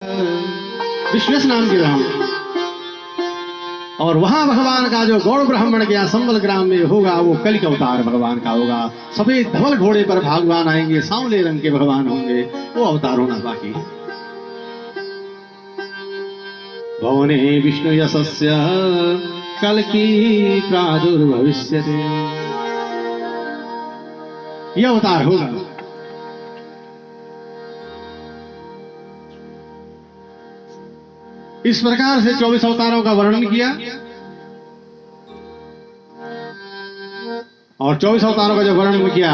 विश्वेश नाम के राम, और वहां भगवान का जो गौड़ ब्राह्मण के यहाँ संबल ग्राम में होगा वो कल का अवतार भगवान का होगा। सफेद धवल घोड़े पर भगवान आएंगे, सांवले रंग के भगवान होंगे, वो अवतार होना बाकी है। भवने विष्णु यशस्य कल की प्रादुर्भविष्यते, यह अवतार होगा। इस प्रकार से 24 अवतारों का वर्णन किया, और 24 अवतारों का जब वर्णन किया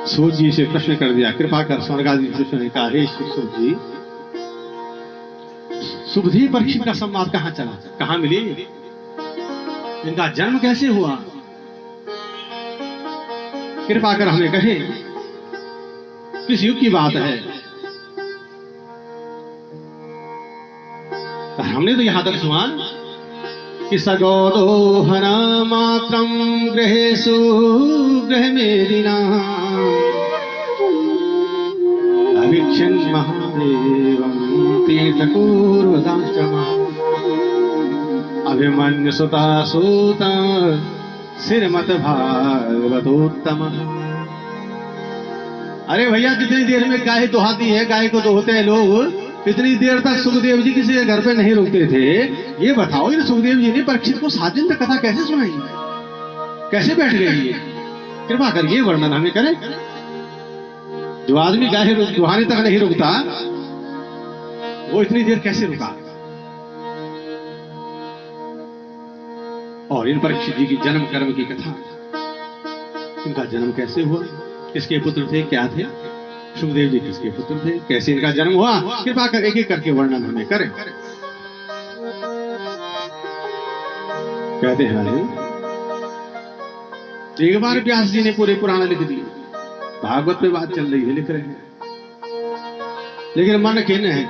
सूत जी से प्रश्न कर दिया, कृपा कर स्वर्गादि पुरुषों ने कहा, हे सूत जी, सुबुधि परीक्षित का संवाद कहां चला, कहां मिली, इनका जन्म कैसे हुआ, कृपा कर हमें कहे, किस युग की बात है। तो हमने तो यहां तक सुना कि सगौदोहना मात्रम गृहेषु गृह मेदिना अवीक्षण महादेवं तीर्थपूर्वदाश्रम अभिमन्यु सुता सूता श्रीमद् भागवतोत्तम। अरे भैया, जितनी देर में गाय दुहाती है, गाय को दोहते हैं लोग, इतनी देर तक सुखदेव जी किसी के घर पे नहीं रुकते थे। ये बताओ, इन सुखदेव जी ने परीक्षित को 7 दिन तक कथा कैसे सुनाई, कैसे बैठ गई, कृपा कर ये वर्णन हमें करें। जो आदमी गाय दुहाने तक नहीं रुकता, वो इतनी देर कैसे रुका। और इन परीक्षित जी की जन्म कर्म की कथा, इनका जन्म कैसे हुआ, किसके पुत्र थे, क्या थे, सुखदेव जी किसके पुत्र थे, कैसे इनका जन्म हुआ, कृपा कर एक एक करके वर्णन हमें करें। कहते हैं, एक बार व्यास जी ने पूरे पुराण लिख दिए, भागवत पे बात चल रही है, लिख रहे हैं, लेकिन मन खिन्न है।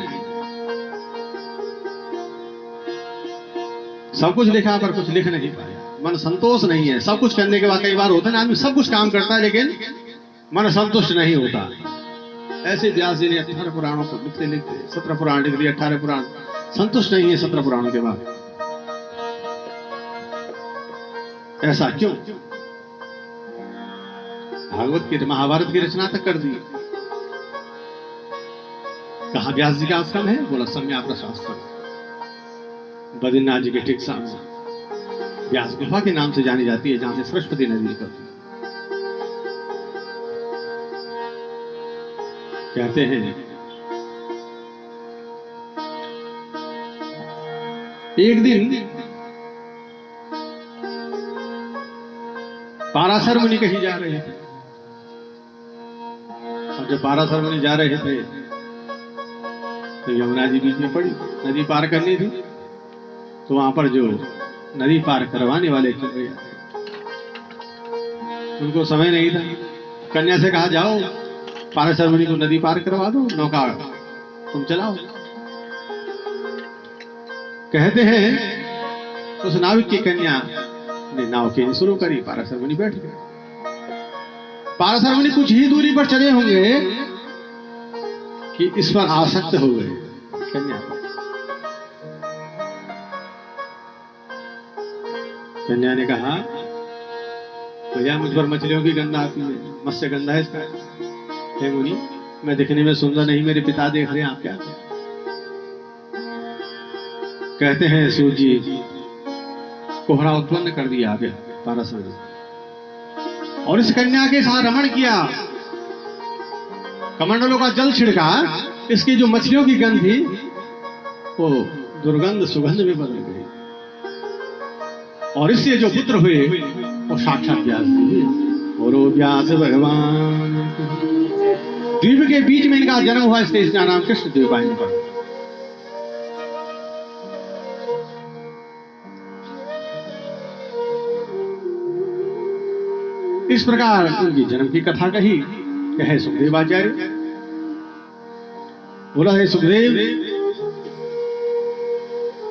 सब कुछ लिखा पर कुछ लिख नहीं पाया, मन संतोष नहीं है। सब कुछ करने के बाद कई बार होता है ना, आदमी सब कुछ काम करता है लेकिन मन संतुष्ट नहीं होता। ऐसे व्यास जी ने 18 पुराणों को लिखते लिखते 17 पुराण लिख दिए, 18 पुराण, संतुष्ट नहीं है 17 पुराणों के बाद। ऐसा क्यों? भागवत की, महाभारत की रचना तक कर दी। कहा व्यास जी का आश्रम है, बोला सम्याप्रशास्त्र, बद्रीनाथ जी के ठीक सामने व्यास गुफा के नाम से जानी जाती है, जहां से सरस्वती नदी निकलती है। कहते हैं, एक दिन पाराशर मुनि कहीं जा रहे थे, और जब पाराशर मुनि जा रहे थे तो यमुना जी बीच में पड़ी, नदी पार करनी थी। तो वहां पर जो नदी पार करवाने वाले थे, उनको समय नहीं था। कन्या से कहा, जाओ पाराशर मुनि को नदी पार करवा दो, नौका तुम चलाओ। कहते हैं उस नाविक की कन्या ने नाव के शुरू करी, पाराशर मुनि बैठ गए। पाराशर मुनि कुछ ही दूरी पर चले होंगे कि इस पर आसक्त हो गए, कन्या पर। कन्या ने कहा, भैया मुझ पर मछलियों की गंध आती है, मत्स्य गंधा है इसका। हे मुनि, मैं दिखने में सुंदर नहीं, मेरे पिता देख रहे हैं, आप क्या करें? कहते हैं सूत जी, कोहरा उत्पन्न कर दिया आगे पाराशर ने, और इस कन्या के साथ रमण किया, कमंडलों का जल छिड़का, इसकी जो मछलियों की गंध थी वो दुर्गंध सुगंध में बदल गई, और इससे जो पुत्र हुए वो साक्षात व्यास जी हुए। और व्यास भगवान, द्वीप के बीच में इनका जन्म हुआ, इसलिए इसका नाम कृष्ण द्वीपायन पर। इस प्रकार उनकी जन्म की कथा कही। कहे सुखदेव आचार्य, बोला, हे सुखदेव,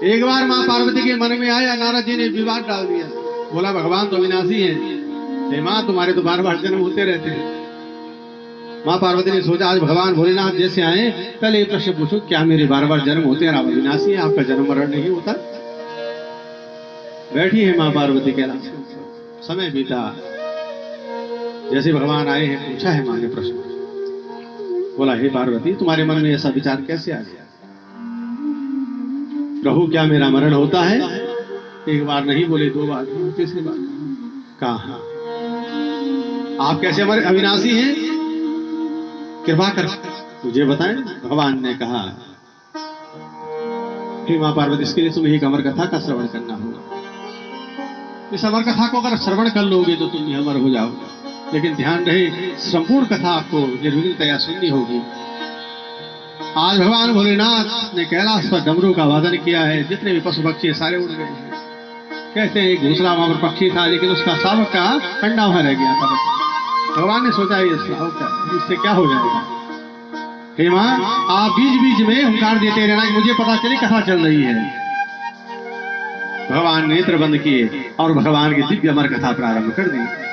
एक बार मां पार्वती के मन में आया, नारद जी ने विवाद डाल दिया। बोला, भगवान तो विनाशी है, हे मां, तुम्हारे तो बार बार जन्म होते रहते हैं, माँ पार्वती ने सोचा आज भगवान भोलेनाथ जैसे आए, पहले ये प्रश्न पूछो, क्या मेरे बार बार जन्म होते हैं? आप अविनाशी है, आपका जन्म मरण नहीं होता। बैठी है माँ पार्वती कैलाश। समय बीता, जैसे भगवान आए हैं, पूछा है माँ ने प्रश्न। बोला, हे पार्वती, तुम्हारे मन में ऐसा विचार कैसे आ गया? प्रभु, क्या मेरा मरण होता है? एक बार नहीं बोले, दो बार, तीसरी बार कहा, आप कैसे हमारे अविनाशी हैं? कृपा कर मुझे बताएं। भगवान ने कहा, हे मां पार्वती, इसके लिए तुम्हें एक अमर कथा का श्रवण करना होगा। इस अमर कथा को अगर श्रवण कर लोगे तो तुम अमर हो जाओगे, लेकिन ध्यान रहे, संपूर्ण कथा आपको निर्विघ्नतया सुननी होगी। आज भगवान भोलेनाथ ने कैलाश पर डमरू का वादन किया है। जितने भी पशु पक्षी सारे उड़ गए हैं। कहते हैं एक घोंसला वहां पर पक्षी था, लेकिन उसका शावक का अंडा वहां रह गया था। भगवान ने सोचा, ये शावक का इससे क्या हो जाएगा? हे मां, आप बीच बीच में हुंकार देते रहना कि मुझे पता चले कथा चल रही है। भगवान नेत्र बंद किए और भगवान की दिव्य अमर कथा प्रारंभ कर दी।